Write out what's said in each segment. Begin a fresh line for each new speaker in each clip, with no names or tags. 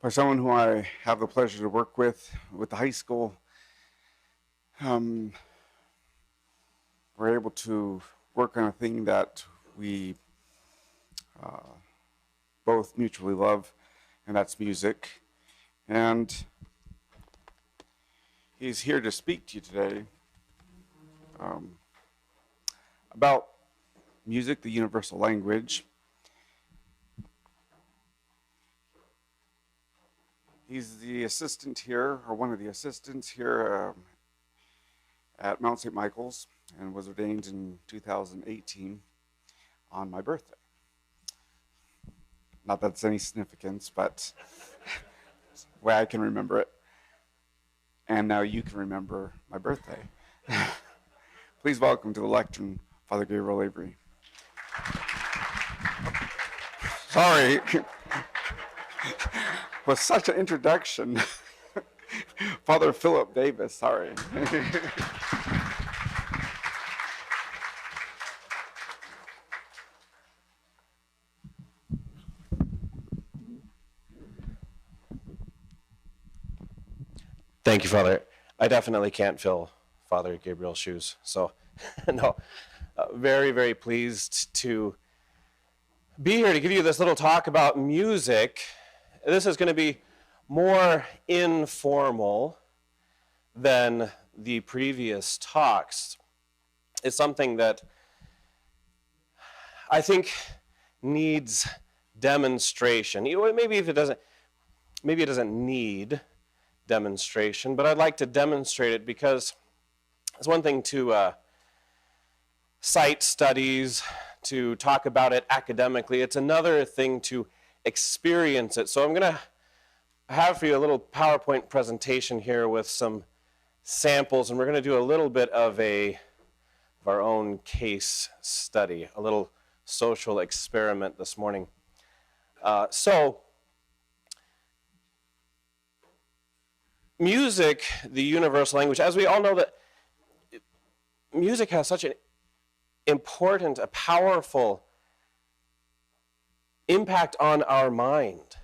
by someone who I have the pleasure to work with the high school. We're able to work on a thing that we both mutually love, and that's music. And he's here to speak to you today about music, the universal language. He's the assistant here, or one of the assistants here at Mount St. Michael's, and was ordained in 2018 on my birthday. Not that it's any significance, but it's the way I can remember it. And now you can remember my birthday. Please welcome to the lectern, Father Gabriel Avery. Sorry. Was such an introduction. Father Philip Davis, sorry.
Thank you, Father. I definitely can't fill Father Gabriel's shoes. So, no, very, very pleased to be here to give you this little talk about music. This is going to be more informal than the previous talks. It's something that I think needs demonstration. Maybe it doesn't need demonstration, but I'd like to demonstrate it because it's one thing to cite studies, to talk about it academically. It's another thing to experience it. So I'm going to have for you a little PowerPoint presentation here with some samples, and we're going to do a little bit of our own case study, a little social experiment this morning. So music, the universal language, as we all know that music has such an important, a powerful impact on our mind.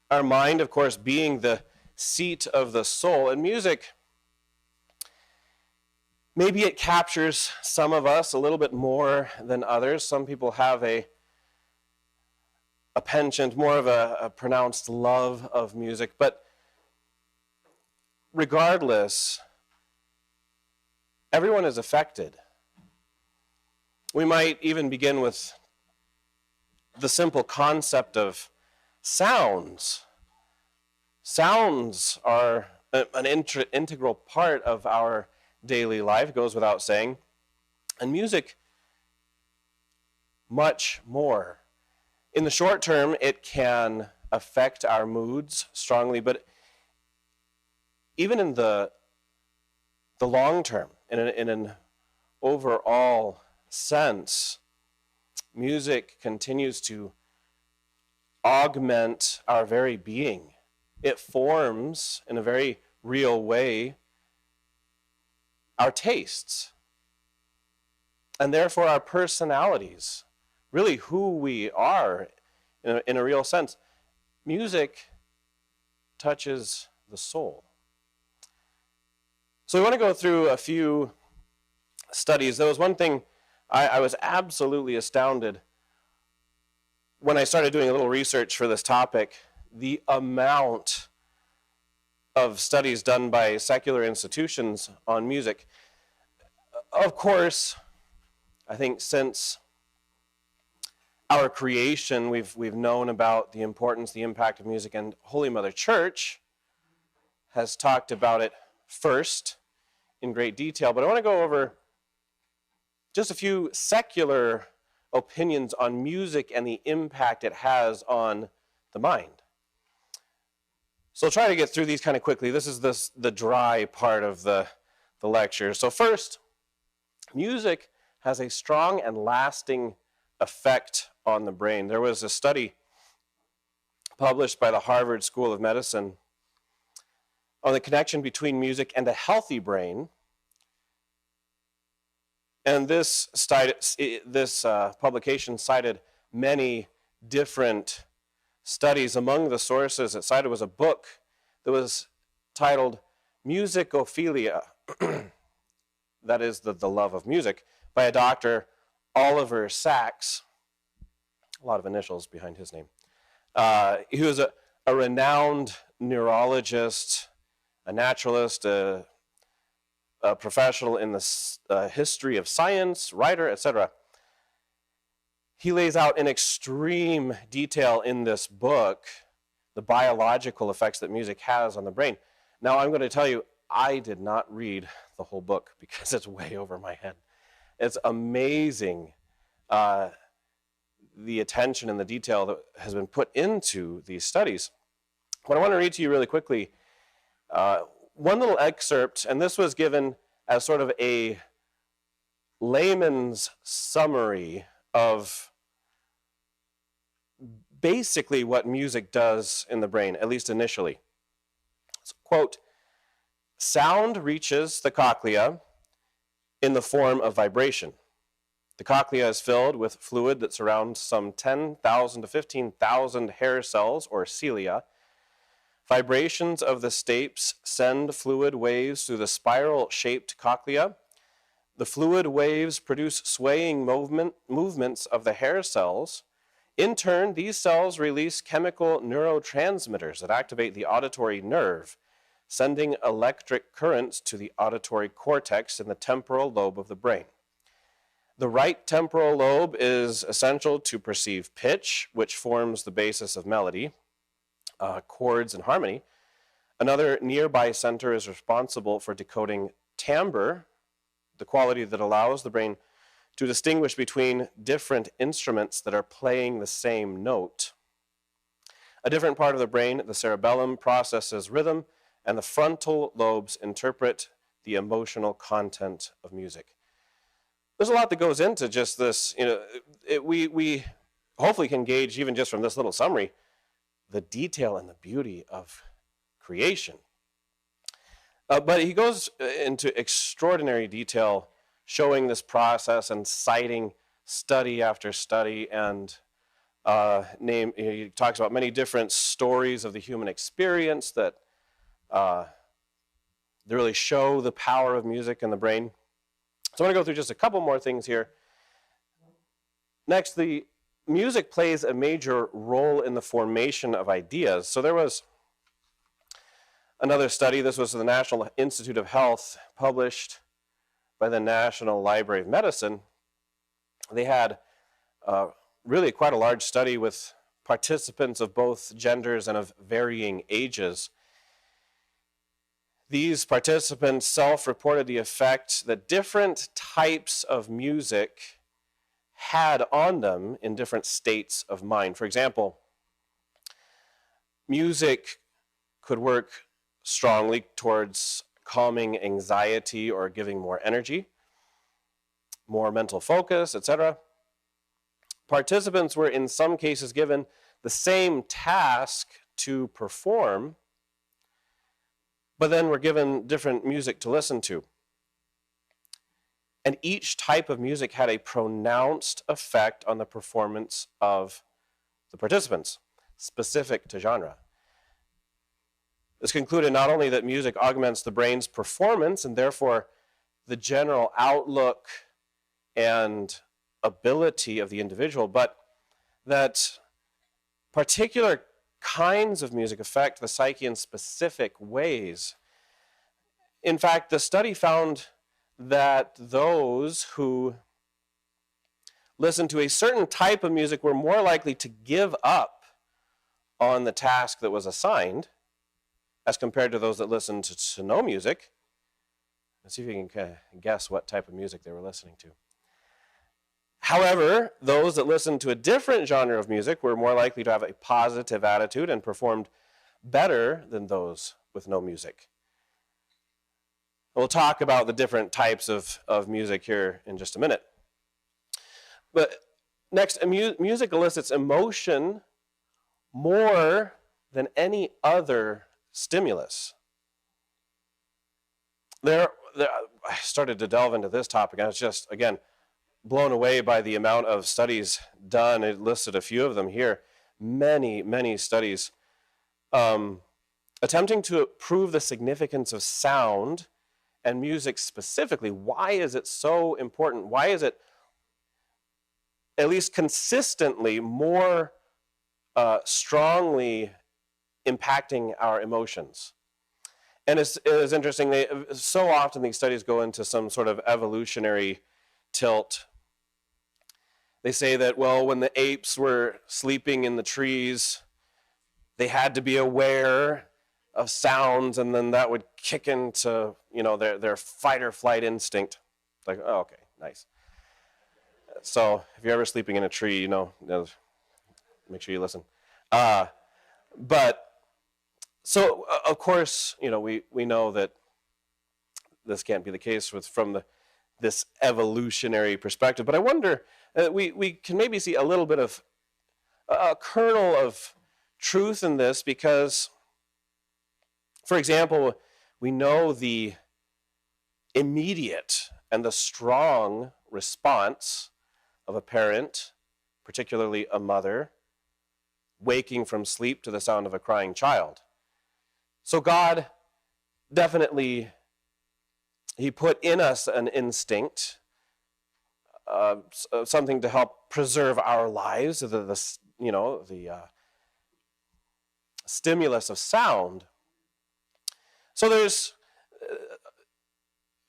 Our mind, of course, being the seat of the soul. And music, maybe it captures some of us a little bit more than others. Some people have a penchant, more of a pronounced love of music. But regardless, everyone is affected. We might even begin with the simple concept of sounds. Sounds are an integral part of our daily life, goes without saying, and music much more. In the short term, it can affect our moods strongly, but even in the long term, in an overall sense, music continues to augment our very being. It forms, in a very real way, our tastes, and therefore our personalities, really who we are in a real sense. Music touches the soul. So we want to go through a few studies. There was one thing I was absolutely astounded when I started doing a little research for this topic, the amount of studies done by secular institutions on music. Of course, I think since our creation, we've known about the importance, the impact of music, and Holy Mother Church has talked about it first in great detail. But I want to go over just a few secular opinions on music and the impact it has on the mind. So I'll try to get through these kind of quickly. This is the dry part of the lecture. So first, music has a strong and lasting effect on the brain. There was a study published by the Harvard School of Medicine on the connection between music and a healthy brain. And this publication cited many different studies. Among the sources it cited was a book that was titled Musicophilia, that is the love of music, by a Dr. Oliver Sacks, a lot of initials behind his name. He was a renowned neurologist, a naturalist, a professional in the history of science, writer, etc. He lays out in extreme detail in this book the biological effects that music has on the brain. Now, I'm going to tell you, I did not read the whole book because it's way over my head. It's amazing the attention and the detail that has been put into these studies. What I want to read to you really quickly, one little excerpt, and this was given as sort of a layman's summary of basically what music does in the brain, at least initially. So, quote, sound reaches the cochlea in the form of vibration. The cochlea is filled with fluid that surrounds some 10,000 to 15,000 hair cells, or cilia. Vibrations of the stapes send fluid waves through the spiral-shaped cochlea. The fluid waves produce swaying movements of the hair cells. In turn, these cells release chemical neurotransmitters that activate the auditory nerve, sending electric currents to the auditory cortex in the temporal lobe of the brain. The right temporal lobe is essential to perceive pitch, which forms the basis of melody, chords, and harmony. Another nearby center is responsible for decoding timbre, the quality that allows the brain to distinguish between different instruments that are playing the same note. A different part of the brain, the cerebellum, processes rhythm, and the frontal lobes interpret the emotional content of music. There's a lot that goes into just this. We hopefully can gauge, even just from this little summary, the detail and the beauty of creation. But he goes into extraordinary detail, showing this process and citing study after study, and he talks about many different stories of the human experience that really show the power of music in the brain. So I'm going to go through just a couple more things here. Next, the music plays a major role in the formation of ideas. So there was another study. This was the National Institute of Health, published by the National Library of Medicine. They had really quite a large study with participants of both genders and of varying ages. These participants self-reported the effect that different types of music had on them in different states of mind. For example, music could work strongly towards calming anxiety or giving more energy, more mental focus, etc. Participants were in some cases given the same task to perform, but then were given different music to listen to. And each type of music had a pronounced effect on the performance of the participants, specific to genre. This concluded not only that music augments the brain's performance and therefore the general outlook and ability of the individual, but that particular kinds of music affect the psyche in specific ways. In fact, the study found that those who listened to a certain type of music were more likely to give up on the task that was assigned as compared to those that listened to no music. Let's see if you can guess what type of music they were listening to. However, those that listened to a different genre of music were more likely to have a positive attitude and performed better than those with no music. We'll talk about the different types of music here in just a minute. But next, music elicits emotion more than any other stimulus. I started to delve into this topic, and I was just, again, blown away by the amount of studies done. It listed a few of them here. many, many studies attempting to prove the significance of sound and music specifically. Why is it so important? Why is it at least consistently more strongly impacting our emotions? And it's interesting, so often these studies go into some sort of evolutionary tilt. They say that, well, when the apes were sleeping in the trees, they had to be aware of sounds, and then that would kick into, their fight or flight instinct. Like, oh, okay, nice. So if you're ever sleeping in a tree, make sure you listen. But so of course, we know that this can't be the case from this evolutionary perspective. But I wonder, we can maybe see a little bit of a kernel of truth in this, because, for example, we know the immediate and the strong response of a parent, particularly a mother, waking from sleep to the sound of a crying child. So God definitely, he put in us an instinct, something to help preserve our lives, the stimulus of sound. So there's,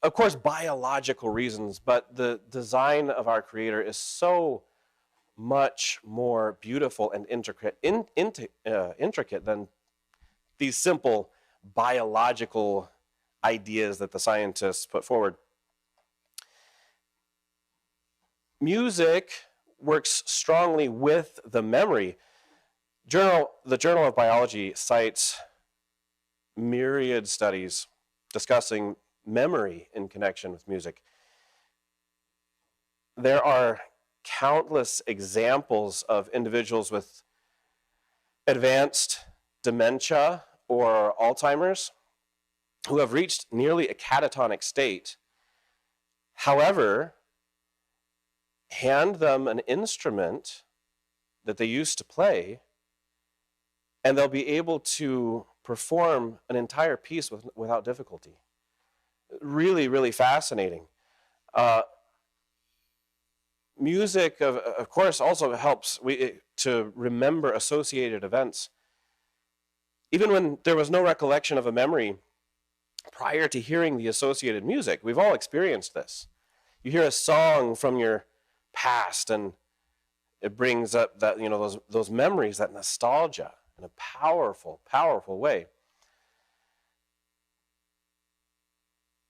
of course, biological reasons, but the design of our Creator is so much more beautiful and intricate than these simple biological ideas that the scientists put forward. Music works strongly with the memory. The Journal of Biology cites myriad studies discussing memory in connection with music. There are countless examples of individuals with advanced dementia or Alzheimer's who have reached nearly a catatonic state. However, hand them an instrument that they used to play, and they'll be able to perform an entire piece without difficulty. Really, really fascinating. Music, of course, also helps to remember associated events. Even when there was no recollection of a memory prior to hearing the associated music, we've all experienced this. You hear a song from your past, and it brings up that those memories, that nostalgia, in a powerful, powerful way.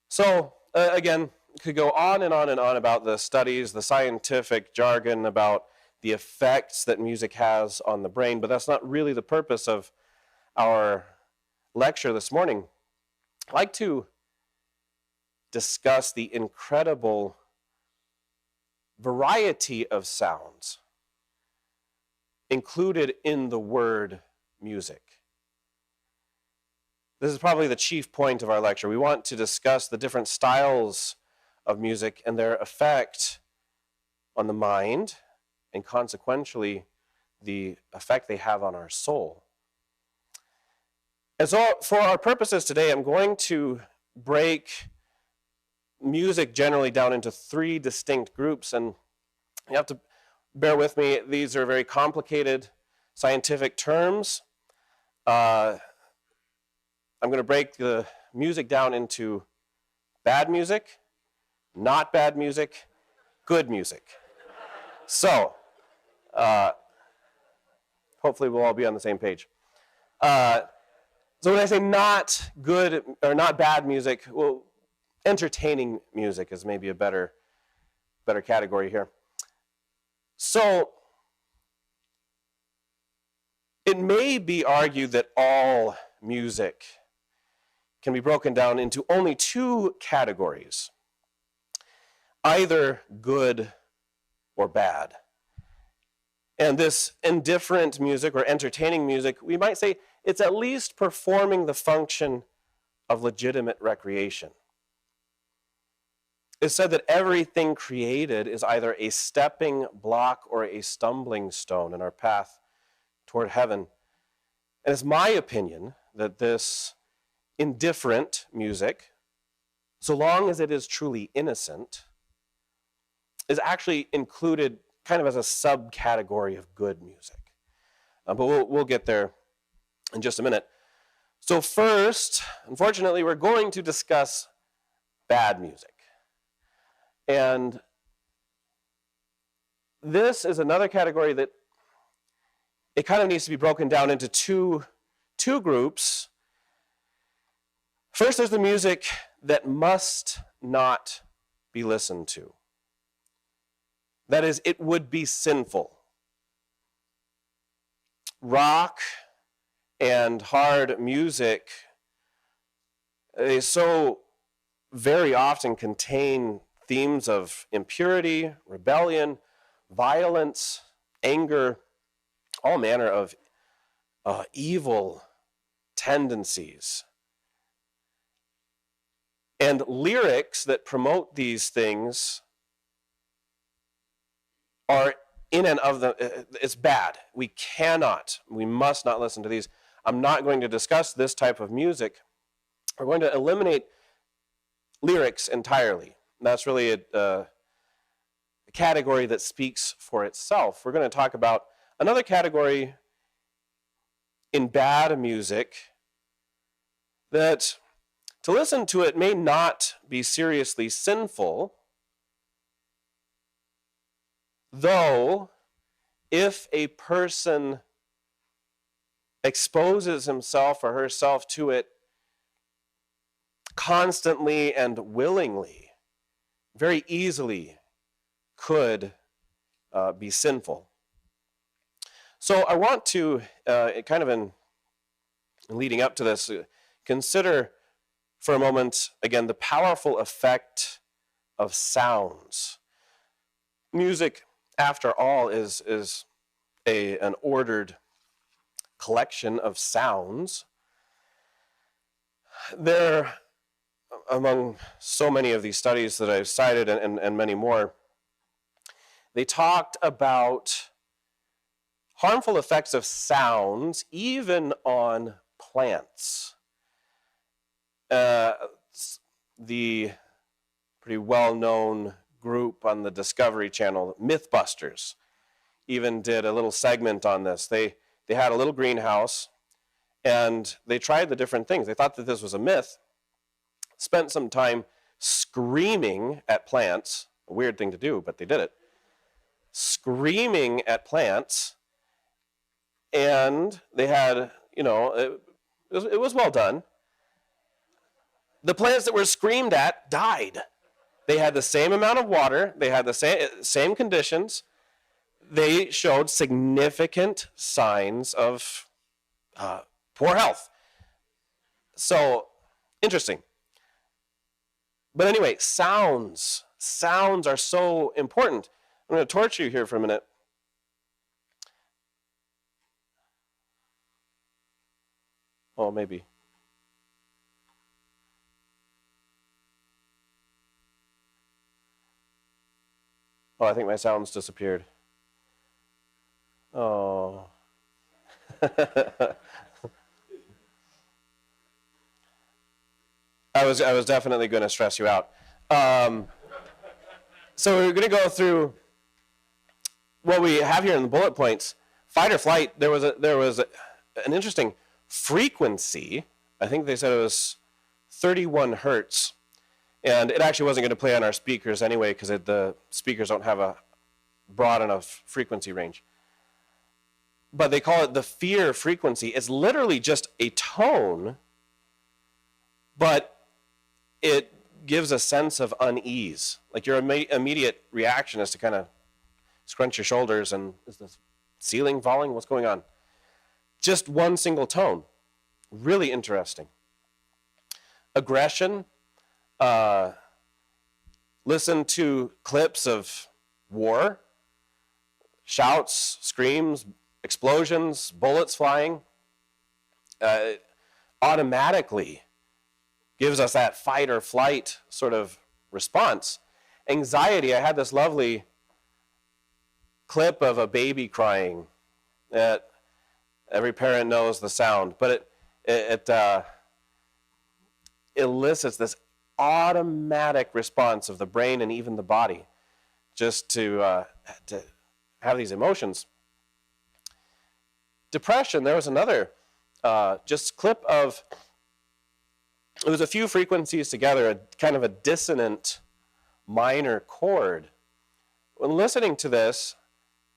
So again, could go on and on and on about the studies, the scientific jargon about the effects that music has on the brain, but that's not really the purpose of our lecture this morning. I'd like to discuss the incredible variety of sounds included in the word music. This is probably the chief point of our lecture. We want to discuss the different styles of music and their effect on the mind, and consequentially, the effect they have on our soul. And so for our purposes today, I'm going to break music generally down into three distinct groups, and you have to bear with me. These are very complicated scientific terms. I'm going to break the music down into bad music, not bad music, good music. So, hopefully we'll all be on the same page. So when I say not good or not bad music, well, entertaining music is maybe a better category here. So it may be argued that all music can be broken down into only two categories, either good or bad. And this indifferent music or entertaining music, we might say it's at least performing the function of legitimate recreation. It's said that everything created is either a stepping block or a stumbling stone in our path toward heaven. And it's my opinion that this indifferent music, so long as it is truly innocent, is actually included kind of as a subcategory of good music. But we'll get there in just a minute. So first, unfortunately, we're going to discuss bad music. And this is another category that it kind of needs to be broken down into two groups. First, there's the music that must not be listened to. That is, it would be sinful. Rock and hard music, they so very often contain themes of impurity, rebellion, violence, anger, all manner of evil tendencies. And lyrics that promote these things are in and of them, it's bad. We must not listen to these. I'm not going to discuss this type of music. We're going to eliminate lyrics entirely. That's really a category that speaks for itself. We're going to talk about another category in bad music that to listen to it may not be seriously sinful, though if a person exposes himself or herself to it constantly and willingly, very easily could be sinful. So I want to, kind of in leading up to this, consider for a moment, again, the powerful effect of sounds. Music, after all, is an ordered collection of sounds. There, among so many of these studies that I've cited and many more, they talked about harmful effects of sounds even on plants. The pretty well-known group on the Discovery Channel, Mythbusters, even did a little segment on this. They had a little greenhouse, and they tried the different things. They thought that this was a myth, spent some time screaming at plants, a weird thing to do, but they did it, screaming at plants, and they had, it was well done. The plants that were screamed at died. They had the same amount of water. They had the same conditions. They showed significant signs of poor health. So, interesting. But anyway, sounds are so important. I'm going to torture you here for a minute. Oh, maybe. Oh, I think my sounds disappeared. Oh. I was definitely going to stress you out. So we're going to go through what we have here in the bullet points. Fight or flight, there was an interesting frequency. I think they said it was 31 hertz. And it actually wasn't going to play on our speakers anyway because the speakers don't have a broad enough frequency range. But they call it the fear frequency. It's literally just a tone, but it gives a sense of unease. Like your immediate reaction is to kind of scrunch your shoulders and, is the ceiling falling? What's going on? Just one single tone. Really interesting. Aggression. Listen to clips of war, shouts, screams, explosions, bullets flying. Automatically gives us that fight or flight sort of response. Anxiety, I had this lovely clip of a baby crying that Every parent knows the sound, but it elicits this automatic response of the brain and even the body just to have these emotions. Depression, there was another just clip of, it was a few frequencies together, a kind of a dissonant minor chord. When listening to this,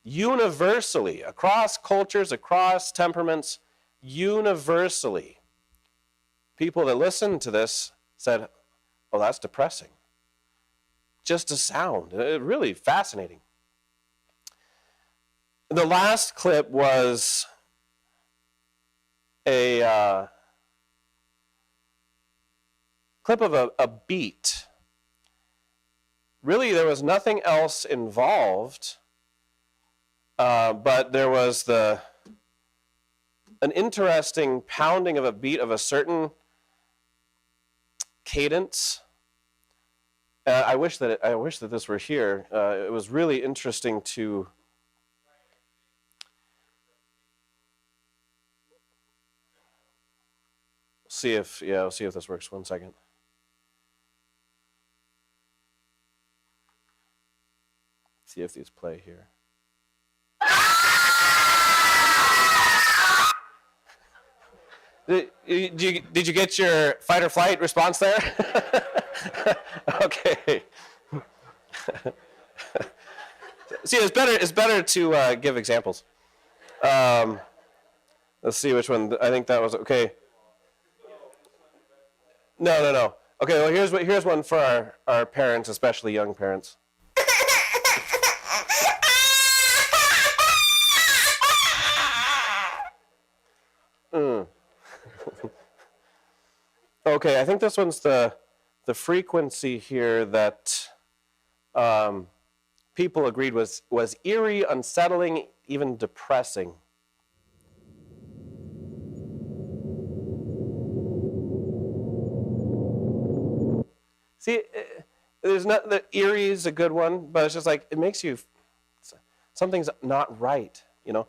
universally, across cultures, across temperaments, universally, people that listened to this said, oh, that's depressing. Just a sound. Really fascinating. The last clip was a clip of a beat. Really, there was nothing else involved, but there was an interesting pounding of a beat of a certain cadence. I wish that this were here. It was really interesting to see if this works. 1 second. See if these play here. Did you get your fight or flight response there? Okay. See, it's better to give examples. Let's see which one. I think that was okay. No. Okay, well here's one for our parents, especially young parents. Okay, I think this one's the frequency here that people agreed was eerie, unsettling, even depressing. See, there's not, the eerie is a good one, but it's just like, it makes you, something's not right, you know?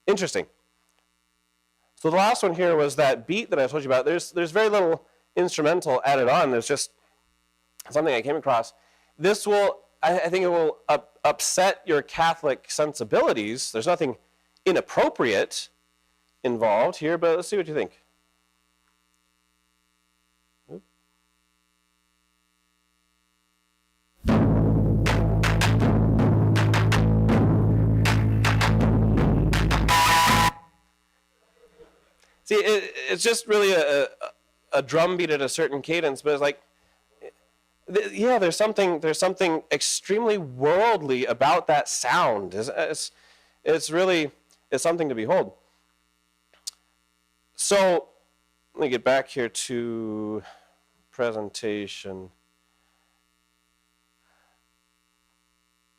Interesting. So the last one here was that beat that I told you about. There's very little instrumental added on. There's just something I came across. This will, I think it will upset your Catholic sensibilities. There's nothing inappropriate involved here, but let's see what you think. See, it's just really a drum beat at a certain cadence, but it's like, yeah, there's something extremely worldly about that sound. It's really something to behold. So let me get back here to presentation.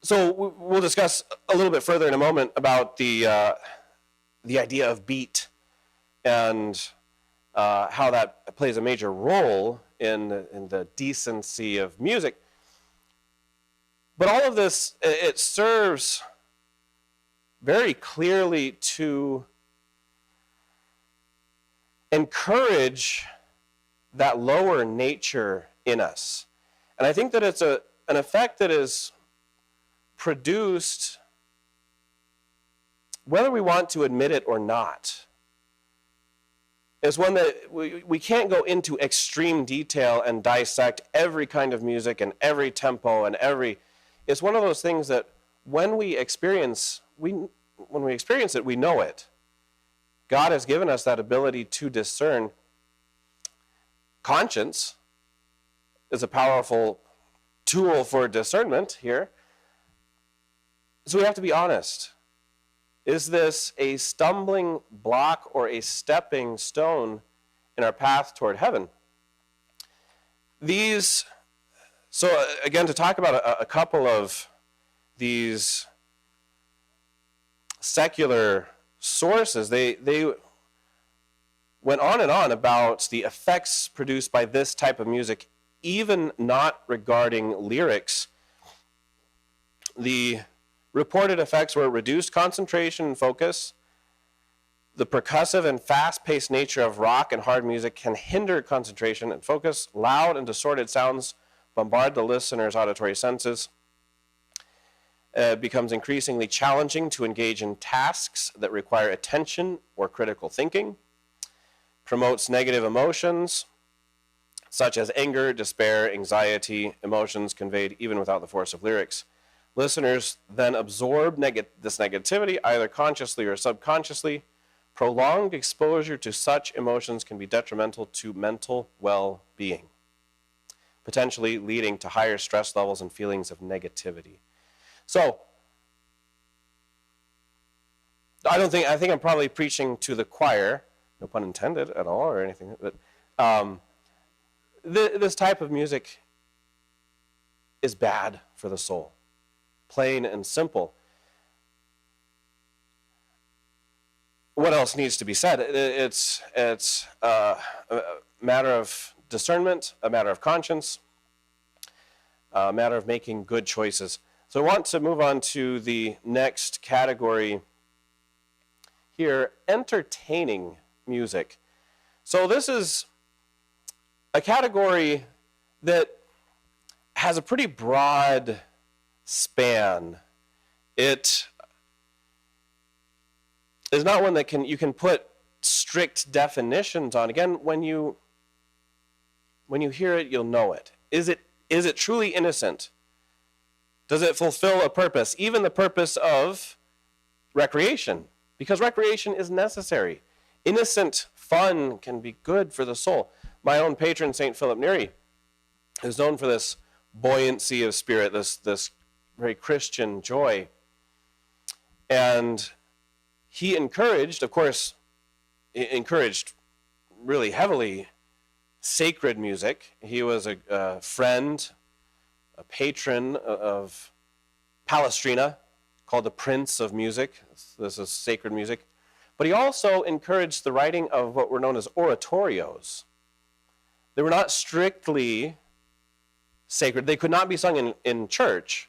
So we'll discuss a little bit further in a moment about the idea of beat and how that plays a major role in the decency of music. But all of this, it serves very clearly to encourage that lower nature in us. And I think that it's an effect that is produced whether we want to admit it or not. Is one that we can't go into extreme detail and dissect every kind of music and every tempo and it's one of those things that when we experience it, we know it. God has given us that ability to discern. Conscience is a powerful tool for discernment here. So we have to be honest. Is this a stumbling block or a stepping stone in our path toward heaven? So again, to talk about a couple of these secular sources, they went on and on about the effects produced by this type of music, even not regarding lyrics. The reported effects were reduced concentration and focus, The percussive and fast-paced nature of rock and hard music can hinder concentration and focus. Loud and distorted sounds bombard the listener's auditory senses. It becomes increasingly challenging to engage in tasks that require attention or critical thinking. Promotes negative emotions, such as anger, despair, anxiety, emotions conveyed even without the force of lyrics. Listeners then absorb this negativity, either consciously or subconsciously. Prolonged exposure to such emotions can be detrimental to mental well-being, potentially leading to higher stress levels and feelings of negativity. So, I think I'm probably preaching to the choir, no pun intended at all or anything, but this type of music is bad for the soul, plain and simple. What else needs to be said? It's a matter of discernment, a matter of conscience, a matter of making good choices. So I want to move on to the next category here, entertaining music. So this is a category that has a pretty broad span. It is not one that you can put strict definitions on. Again, when you hear it, you'll know it. Is it truly innocent? Does it fulfill a purpose, even the purpose of recreation? Because recreation is necessary. Innocent fun can be good for the soul. My own patron, St. Philip Neri, is known for this buoyancy of spirit, this very Christian joy. And he encouraged, of course, really heavily sacred music. He was a friend, a patron of Palestrina, called the Prince of Music. This is sacred music. But he also encouraged the writing of what were known as oratorios. They were not strictly sacred. They could not be sung in church,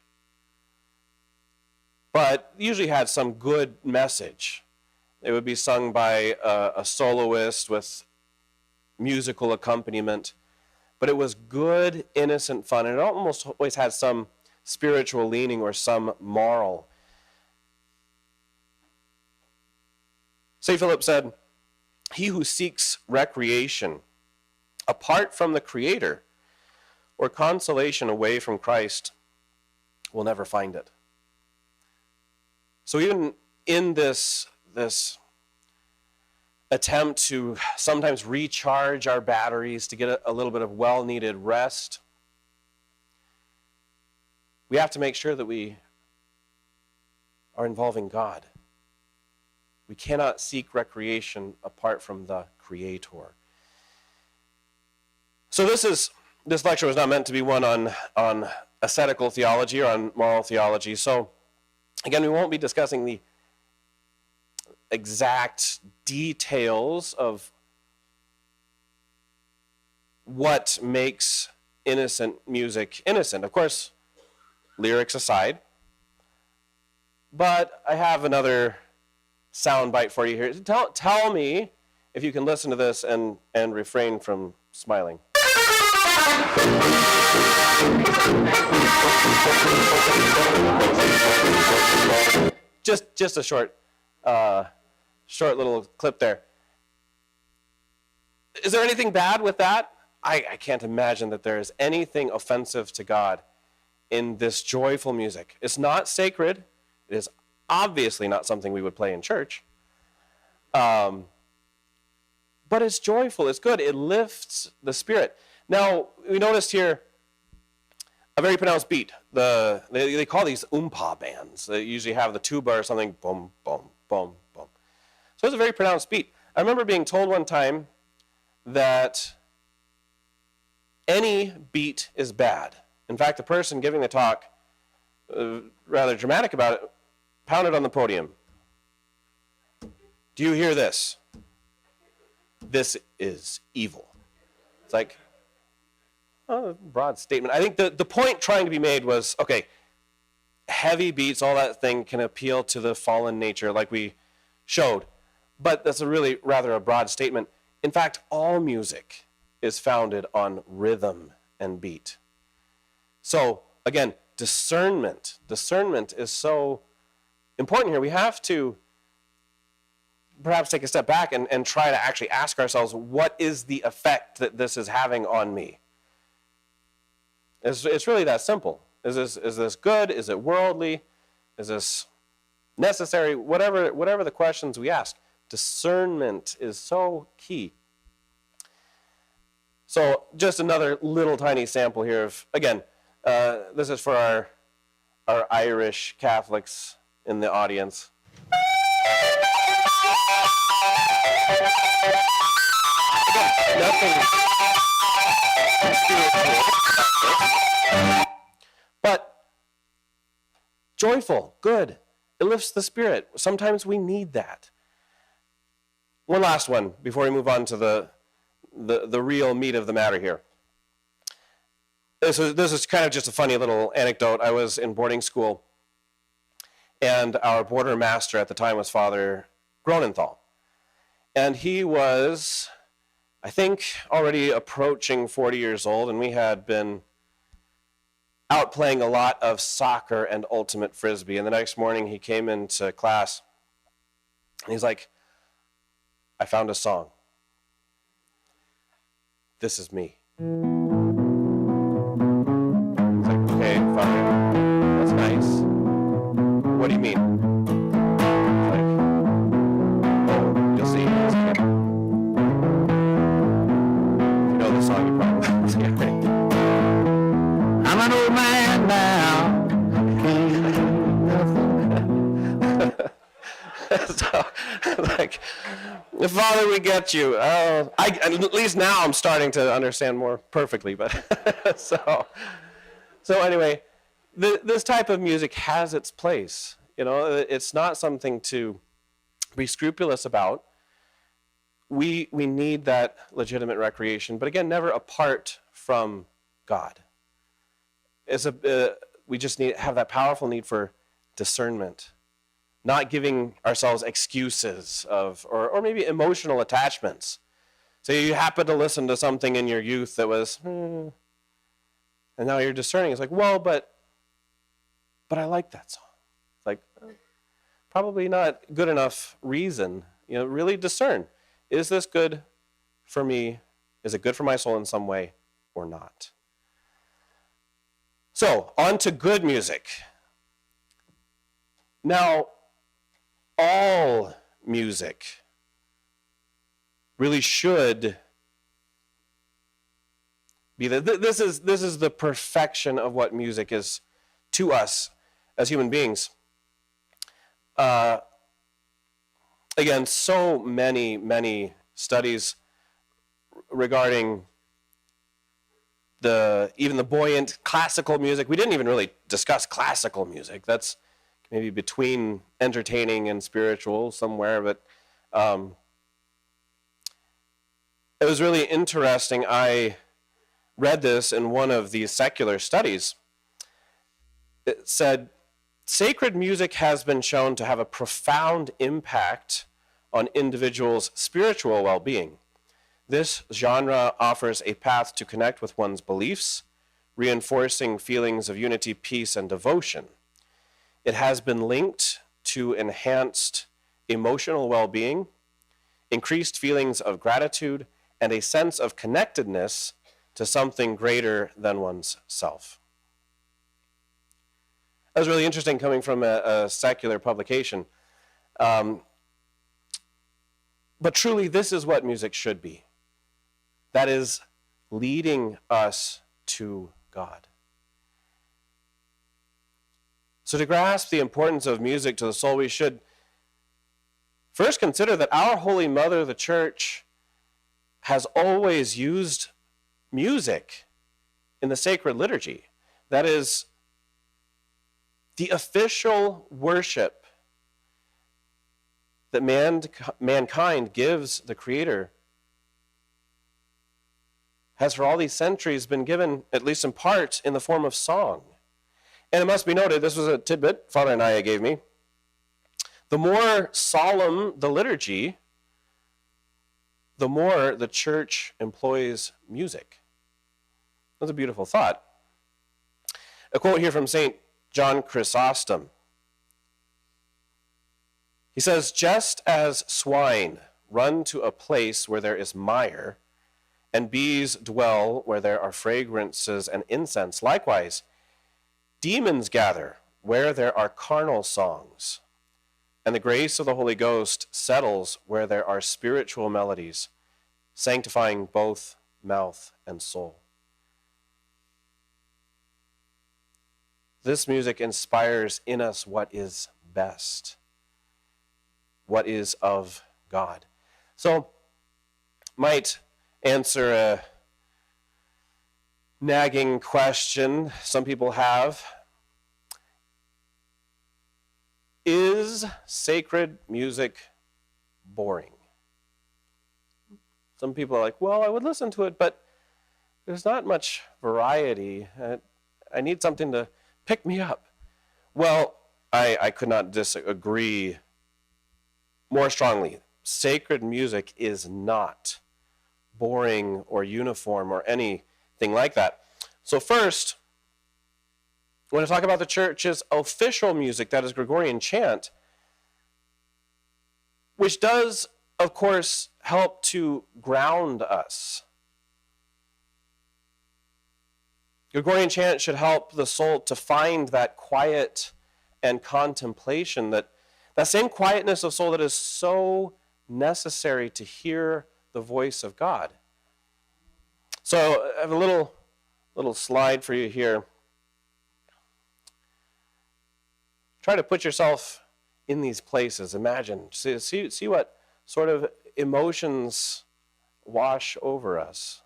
but usually had some good message. It would be sung by a soloist with musical accompaniment. But it was good, innocent fun, and it almost always had some spiritual leaning or some moral. St. Philip said, "He who seeks recreation apart from the Creator or consolation away from Christ will never find it." So even in this attempt to sometimes recharge our batteries to get a little bit of well-needed rest, we have to make sure that we are involving God. We cannot seek recreation apart from the Creator. So this lecture was not meant to be one on ascetical theology or on moral theology. So again, we won't be discussing the exact details of what makes innocent music innocent. Of course, lyrics aside. But I have another sound bite for you here. Tell me if you can listen to this and refrain from smiling. Just a short little clip there. Is there anything bad with that? I can't imagine that there is anything offensive to God in this joyful music. It's not sacred. It is obviously not something we would play in church. But it's joyful. It's good. It lifts the spirit. Now, we noticed here a very pronounced beat. They call these oompa bands. They usually have the tuba or something, boom, boom, boom, boom. So it's a very pronounced beat. I remember being told one time that any beat is bad. In fact, the person giving the talk, rather dramatic about it, pounded on the podium. Do you hear this? This is evil. It's like, a broad statement. I think the point trying to be made was, okay, heavy beats, all that thing can appeal to the fallen nature like we showed. But that's a really rather a broad statement. In fact, all music is founded on rhythm and beat. So again, discernment is so important here. We have to perhaps take a step back and try to actually ask ourselves, what is the effect that this is having on me? It's really that simple. Is this good? Is it worldly? Is this necessary? Whatever the questions we ask, discernment is so key. So just another little tiny sample here of, again, this is for our Irish Catholics in the audience. Nothing spiritual, but joyful, good. It lifts the spirit. Sometimes we need that. One last one before we move on to the real meat of the matter here. This is kind of just a funny little anecdote. I was in boarding school, and our boarder master at the time was Father Gronenthal. And he was, I think, already approaching 40 years old, and we had been out playing a lot of soccer and ultimate frisbee. And the next morning he came into class, and he's like, I found a song. This is me. It's like, okay, Father, that's nice. What do you mean? Like, oh, you'll see. If you know the song, you probably I'm an old man now. So, like, Father, we get you. At least now I'm starting to understand more perfectly. But so anyway, this type of music has its place. You know, it's not something to be scrupulous about. We need that legitimate recreation, but again, never apart from God. We just have that powerful need for discernment. Not giving ourselves excuses or maybe emotional attachments. So you happen to listen to something in your youth that was, and now you're discerning. It's like, well, but I like that song. It's like, probably not good enough reason. You know, really discern. Is this good for me? Is it good for my soul in some way or not? So, on to good music. Now, all music really should be this is the perfection of what music is to us as human beings. Again, so many studies regarding even the buoyant classical music. We didn't even really discuss classical music. That's maybe between entertaining and spiritual somewhere, but it was really interesting. I read this in one of these secular studies. It said, sacred music has been shown to have a profound impact on individuals' spiritual well-being. This genre offers a path to connect with one's beliefs, reinforcing feelings of unity, peace, and devotion. It has been linked to enhanced emotional well-being, increased feelings of gratitude, and a sense of connectedness to something greater than one's self. That was really interesting coming from a secular publication. But truly, this is what music should be. That is, leading us to God. So to grasp the importance of music to the soul, we should first consider that our Holy Mother, the Church, has always used music in the sacred liturgy. That is, the official worship that mankind gives the Creator has for all these centuries been given, at least in part, in the form of song. And it must be noted, this was a tidbit Father Anaya gave me, the more solemn the liturgy, the more the church employs music. That's a beautiful thought. A quote here from St. John Chrysostom. He says, "Just as swine run to a place where there is mire, and bees dwell where there are fragrances and incense, likewise, demons gather where there are carnal songs, and the grace of the Holy Ghost settles where there are spiritual melodies, sanctifying both mouth and soul." This music inspires in us what is best, what is of God. So, might answer a nagging question some people have. Is sacred music boring? Some people are like, well, I would listen to it, but there's not much variety. I need something to pick me up. Well, I could not disagree more strongly. Sacred music is not boring or uniform or anything like that. So first, when I talk about the church's official music, that is Gregorian chant, which does, of course, help to ground us. Gregorian chant should help the soul to find that quiet and contemplation, that same quietness of soul that is so necessary to hear the voice of God. So I have a little slide for you here. Try to put yourself in these places. Imagine, see what sort of emotions wash over us.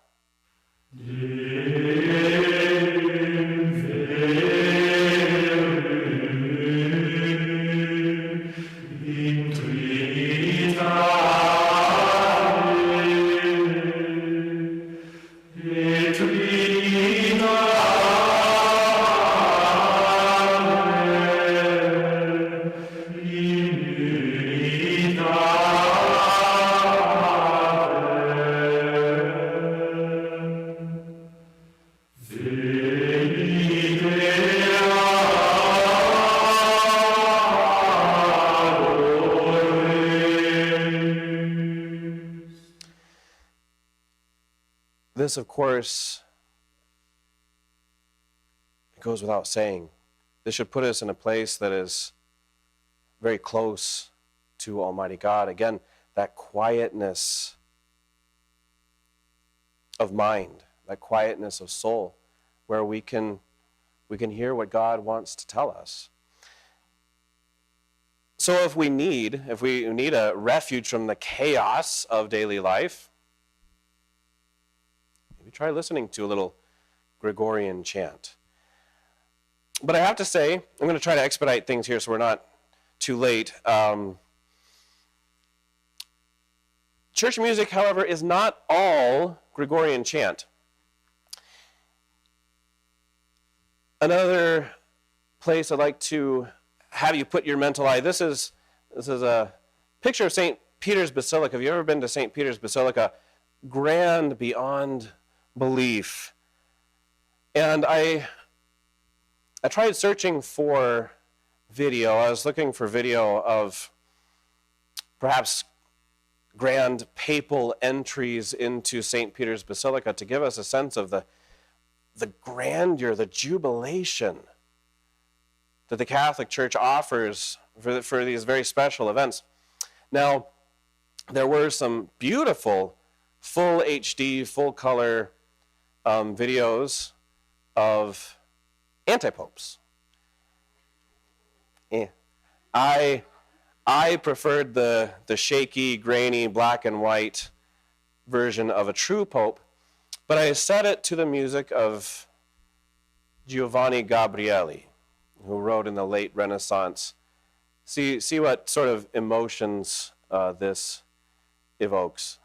This, of course, it goes without saying. This should put us in a place that is very close to Almighty God. Again, that quietness of mind, that quietness of soul, where we can hear what God wants to tell us. So if we need a refuge from the chaos of daily life, maybe try listening to a little Gregorian chant. But I have to say, I'm going to try to expedite things here so we're not too late. Church music, however, is not all Gregorian chant. Another place I'd like to have you put your mental eye. This is a picture of St. Peter's Basilica. Have you ever been to St. Peter's Basilica? Grand beyond belief. And I tried searching for video. I was looking for video of perhaps grand papal entries into St. Peter's Basilica to give us a sense of the grandeur, the jubilation that the Catholic Church offers for these very special events. Now, there were some beautiful full HD, full color videos of antipopes. I preferred the shaky, grainy, black and white version of a true pope, but I set it to the music of Giovanni Gabrieli, who wrote in the late Renaissance. See what sort of emotions this evokes.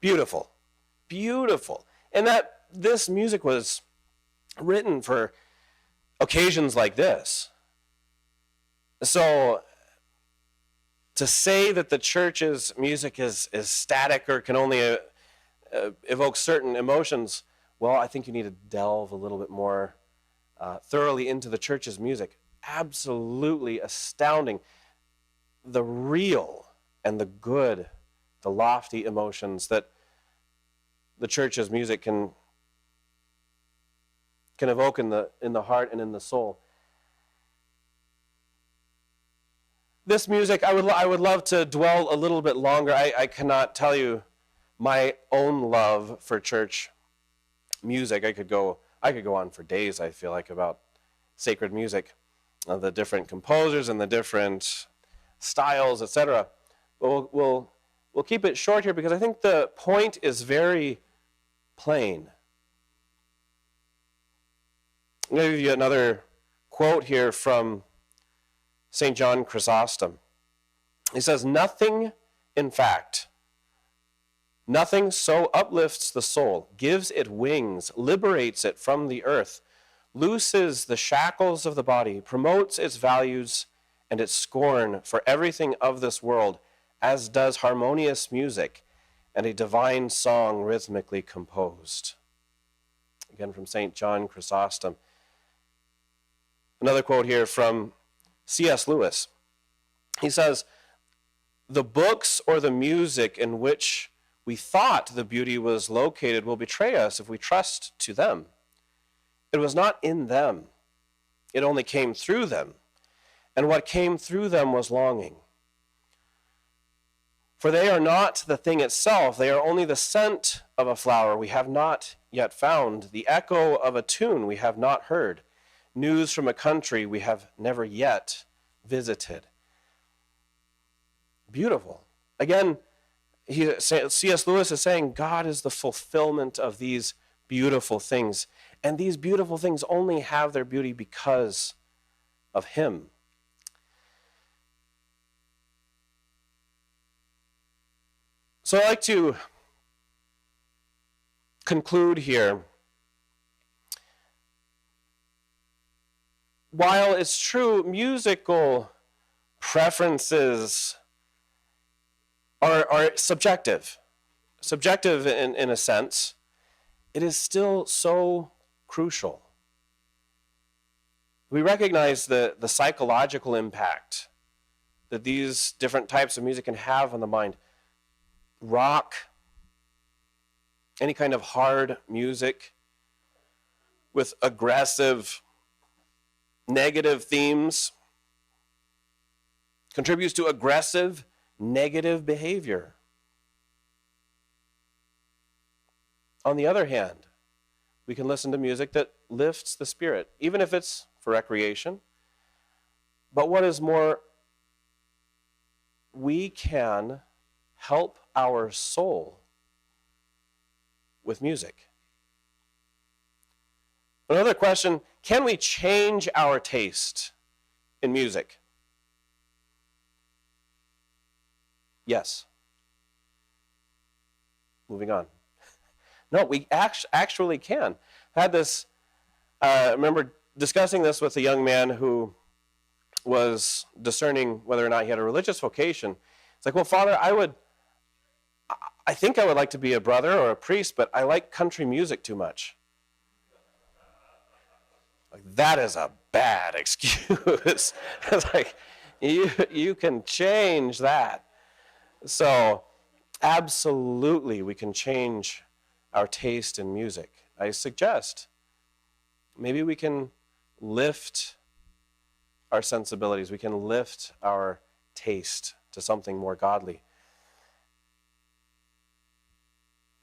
Beautiful. Beautiful. And that this music was written for occasions like this. So to say that the church's music is static or can only evoke certain emotions, well, I think you need to delve a little bit more thoroughly into the church's music. Absolutely astounding. The real and the good, the lofty emotions that the church's music can evoke in the heart and in the soul. This music, I would love to dwell a little bit longer. I cannot tell you my own love for church music. I could go on for days, I feel like, about sacred music, the different composers and the different styles, etc. We'll keep it short here because I think the point is very plain. I'm going to give you another quote here from St. John Chrysostom. He says, "Nothing, in fact, nothing so uplifts the soul, gives it wings, liberates it from the earth, looses the shackles of the body, promotes its values and its scorn for everything of this world, as does harmonious music and a divine song rhythmically composed." Again, from St. John Chrysostom. Another quote here from C.S. Lewis. He says, "The books or the music in which we thought the beauty was located will betray us if we trust to them. It was not in them. It only came through them. And what came through them was longing. For they are not the thing itself. They are only the scent of a flower we have not yet found, the echo of a tune we have not heard, news from a country we have never yet visited." Beautiful. Again, C.S. Lewis is saying God is the fulfillment of these beautiful things. And these beautiful things only have their beauty because of him. So I'd like to conclude here. While it's true, musical preferences are subjective in a sense, it is still so crucial. We recognize the psychological impact that these different types of music can have on the mind. Rock, any kind of hard music with aggressive, negative themes contributes to aggressive, negative behavior. On the other hand, we can listen to music that lifts the spirit, even if it's for recreation. But what is more, we can help our soul with music. Another question, can we change our taste in music? Yes. Moving on. No, we actually can. I had this, I remember discussing this with a young man who was discerning whether or not he had a religious vocation. It's like, well, Father, I think I would like to be a brother or a priest, but I like country music too much. Like, that is a bad excuse. It's like, you can change that. So, absolutely, we can change our taste in music. I suggest maybe we can lift our sensibilities. We can lift our taste to something more godly.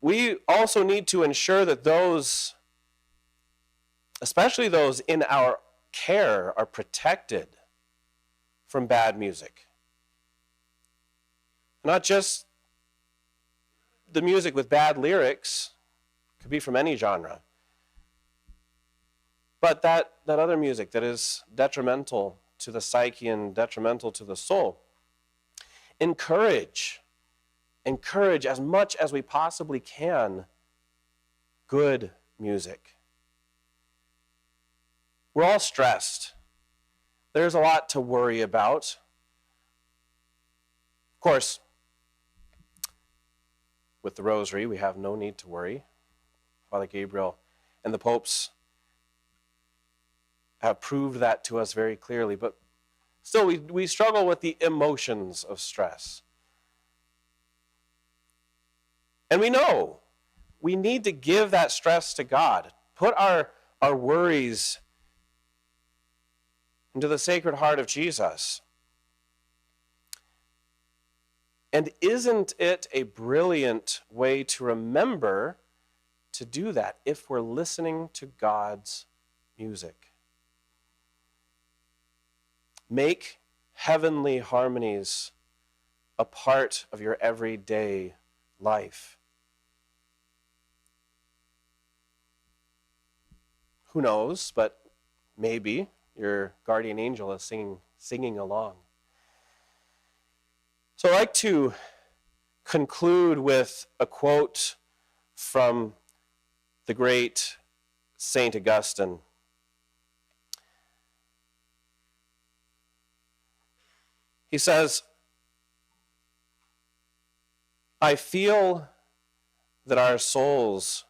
We also need to ensure that those, especially those in our care, are protected from bad music. Not just the music with bad lyrics, could be from any genre, but that other music that is detrimental to the psyche and detrimental to the soul. Encourage encourage as much as we possibly can good music. We're all stressed. There's a lot to worry about. Of course, with the rosary, we have no need to worry. Father Gabriel and the popes have proved that to us very clearly, but still we struggle with the emotions of stress. And we know we need to give that stress to God, put our worries into the Sacred Heart of Jesus. And isn't it a brilliant way to remember to do that if we're listening to God's music? Make heavenly harmonies a part of your everyday life. Who knows, but maybe your guardian angel is singing along. So I'd like to conclude with a quote from the great Saint Augustine. He says, "I feel that our souls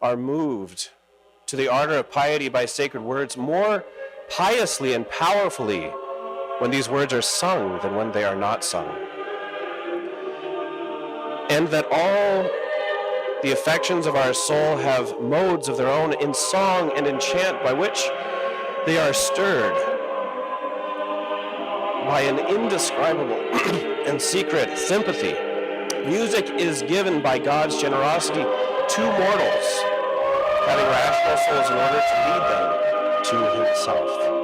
are moved to the ardor of piety by sacred words more piously and powerfully when these words are sung than when they are not sung. And that all the affections of our soul have modes of their own in song and in chant by which they are stirred by an indescribable and secret sympathy. Music is given by God's generosity to mortals, having rational souls in order to lead them to himself."